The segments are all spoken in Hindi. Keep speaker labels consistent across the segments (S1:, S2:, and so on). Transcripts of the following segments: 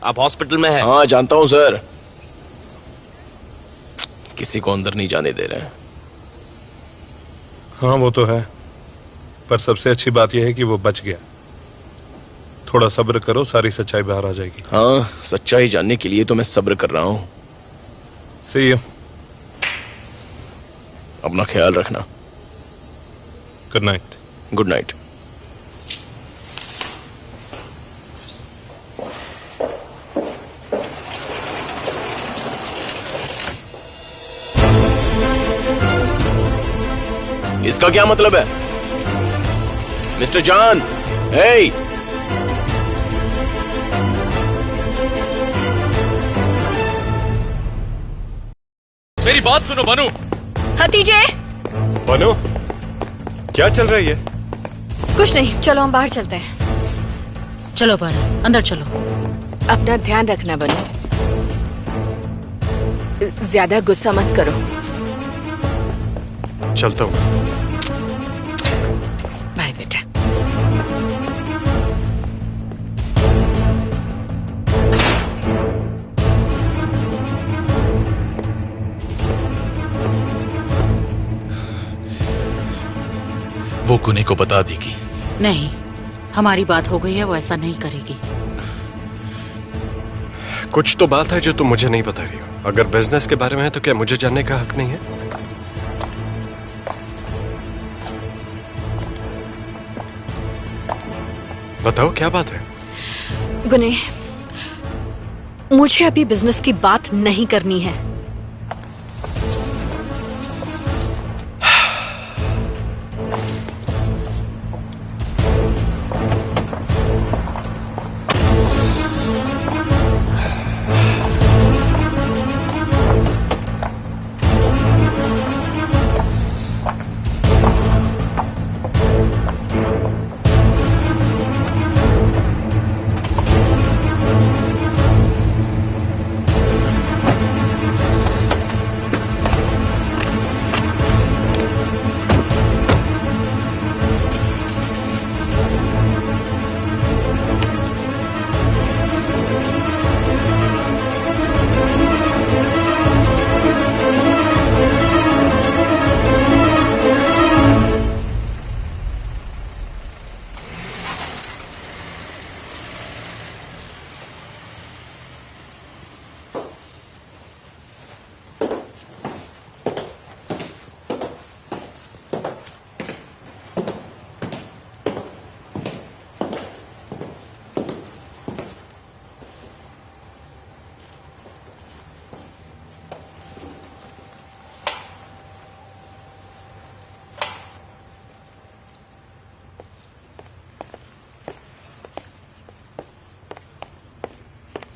S1: आप हॉस्पिटल में हैं।
S2: हाँ जानता हूँ सर, किसी को अंदर नहीं जाने दे रहे हैं।
S3: हाँ वो तो है, पर सबसे अच्छी बात यह है कि वो बच गया। थोड़ा सब्र करो, सारी सच्चाई बाहर आ जाएगी।
S2: हाँ, सच्चाई जानने के लिए तो मैं सब्र कर रहा हूँ।
S3: See you.
S2: अपना ख्याल रखना।
S3: Good night.
S2: Good night. इसका क्या मतलब है? मिस्टर जॉन, हे!
S4: मेरी बात सुनो बनू।
S5: हतीजे,
S3: बनो, क्या चल रही है?
S5: कुछ नहीं, चलो हम बाहर चलते हैं।
S6: चलो पारस, अंदर चलो।
S5: अपना ध्यान रखना बनो, ज्यादा गुस्सा मत करो।
S3: चलता हूँ।
S5: बाय बेटा।
S4: वो गुने को बता देगी?
S6: नहीं, हमारी बात हो गई है, वो ऐसा नहीं करेगी।
S7: कुछ तो बात है जो तुम मुझे नहीं बता रही हो। अगर बिजनेस के बारे में है तो क्या मुझे जानने का हक नहीं है? बताओ क्या बात है?
S5: गुने, मुझे अभी बिजनेस की बात नहीं करनी है।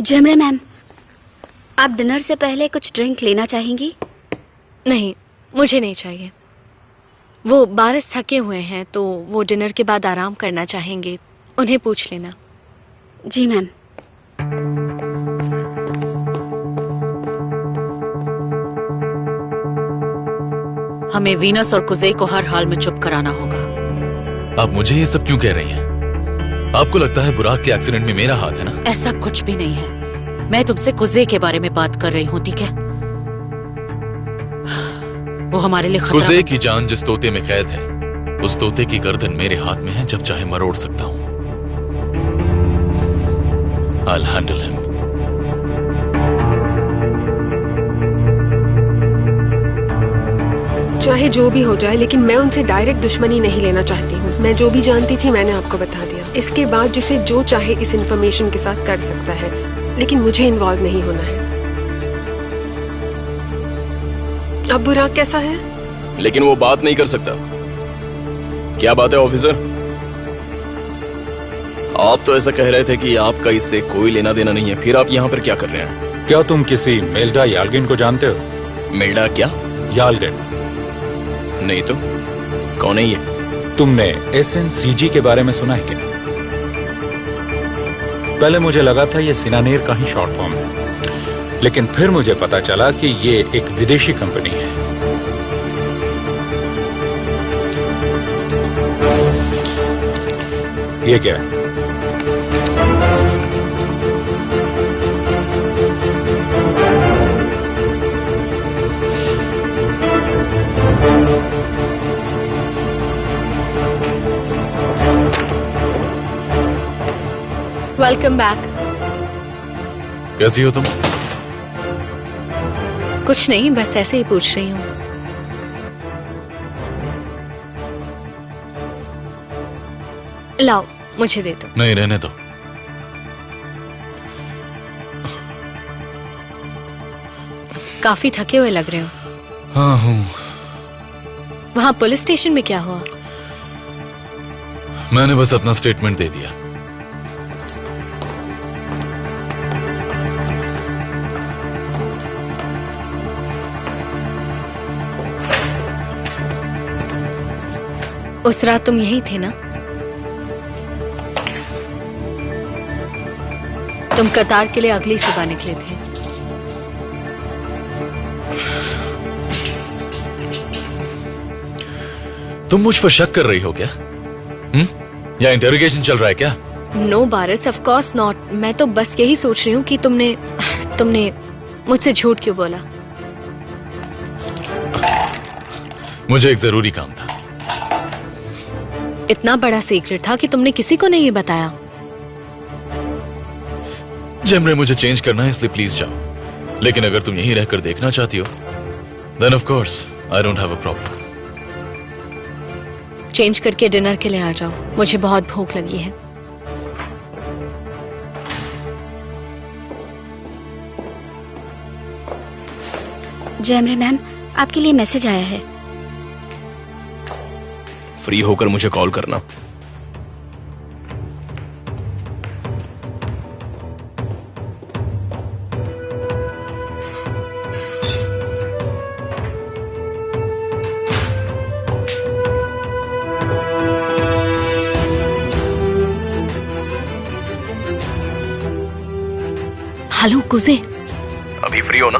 S8: जमरे मैम, आप डिनर से पहले कुछ ड्रिंक लेना चाहेंगी?
S5: नहीं, मुझे नहीं चाहिए। वो बारिश थके हुए हैं तो वो डिनर के बाद आराम करना चाहेंगे, उन्हें पूछ लेना।
S8: जी मैम।
S6: हमें वीनस और कुजे को हर हाल में चुप कराना होगा।
S4: आप मुझे ये सब क्यों कह रही हैं? आपको लगता है बुराक के एक्सीडेंट में मेरा हाथ है ना?
S6: ऐसा कुछ भी नहीं है। मैं तुमसे कुजे के बारे में बात कर रही हूँ, ठीक है? वो हमारे लिए खतरा।
S4: कुजे की जान जिस तोते में कैद है, उस तोते की गर्दन मेरे हाथ में है, जब चाहे मरोड़ सकता हूँ। I'll handle him.
S9: चाहे जो भी हो जाए, लेकिन मैं उनसे डायरेक्ट दुश्मनी नहीं लेना चाहती हूँ। मैं जो भी जानती थी मैंने आपको बता दिया। इसके बाद जिसे जो चाहे इस इंफॉर्मेशन के साथ कर सकता है, लेकिन मुझे इन्वॉल्व नहीं होना है। अब बुराक कैसा है?
S2: लेकिन वो बात नहीं कर सकता। क्या बात है ऑफिसर? आप तो ऐसा कह रहे थे कि आपका इससे कोई लेना देना नहीं है, फिर आप यहाँ पर क्या कर रहे हैं?
S3: क्या तुम किसी मेल्डा याल्गिन को जानते हो?
S2: मेल्डा क्या?
S3: याल्गिन।
S2: नहीं तो, कौन है ये?
S3: तुमने SNCG के बारे में सुना है क्या? पहले मुझे लगा था ये सिनानेर का ही शॉर्ट फॉर्म है, लेकिन फिर मुझे पता चला कि ये एक विदेशी कंपनी है। ये क्या है?
S5: Welcome back.
S4: कैसी हो तुम?
S5: कुछ नहीं, बस ऐसे ही पूछ रही हूँ। लाओ, मुझे दे दो।
S4: नहीं, रहने दो।
S5: काफी थके हुए लग रहे हो।
S4: हाँ हूँ।
S5: वहाँ पुलिस स्टेशन में क्या हुआ?
S4: मैंने बस अपना स्टेटमेंट दे दिया।
S5: उस रात तुम यही थे ना? तुम कतार के लिए अगली सुबह निकले थे।
S4: तुम मुझ पर शक कर रही हो क्या? या इंटरोगेशन चल रहा है क्या?
S5: नो बारिस, ऑफ कोर्स नॉट। मैं तो बस यही सोच रही हूँ कि तुमने मुझसे झूठ क्यों बोला?
S4: मुझे एक जरूरी काम था।
S5: इतना बड़ा सीक्रेट था कि तुमने किसी को नहीं बताया?
S4: जेमरे, मुझे चेंज करना है, इसलिए प्लीज जाओ। लेकिन अगर तुम यहीं रहकर देखना चाहती हो, then of course I don't have a problem.
S5: Change करके डिनर के लिए आ जाओ, मुझे बहुत भूख लगी है।
S8: जयमरे मैम, आपके लिए मैसेज आया है।
S2: फ्री होकर मुझे कॉल करना।
S5: हेलो कुजे।
S2: अभी फ्री हो ना?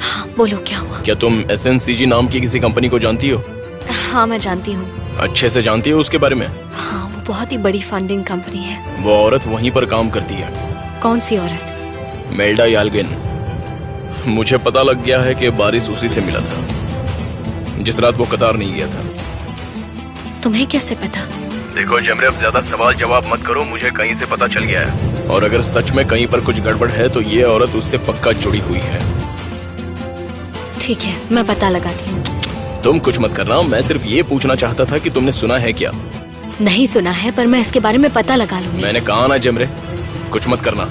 S5: हाँ, बोलो क्या हुआ?
S2: क्या तुम SNCG नाम की किसी कंपनी को जानती हो?
S5: हाँ, मैं जानती हूँ।
S2: अच्छे से जानती हो उसके बारे में?
S5: हाँ, वो बहुत ही बड़ी फंडिंग कंपनी है।
S2: वो औरत वहीं पर काम करती है।
S5: कौन सी औरत?
S2: मेल्डा यालगिन। मुझे पता लग गया है कि बारिश उसी से मिला था जिस रात वो कतार नहीं गया था।
S5: तुम्हें कैसे पता?
S2: देखो जेमरे, अब ज्यादा सवाल जवाब मत करो, मुझे कहीं से पता चल गया है। और अगर सच में कहीं पर कुछ गड़बड़ है तो ये औरत उससे पक्का जुड़ी हुई है।
S5: ठीक है, मैं पता लगाती हूँ।
S2: तुम कुछ मत करना, मैं सिर्फ ये पूछना चाहता था कि तुमने सुना है क्या?
S5: नहीं सुना है, पर मैं इसके बारे में पता लगा लूंगी।
S2: मैंने कहा ना जेमरे, कुछ मत करना।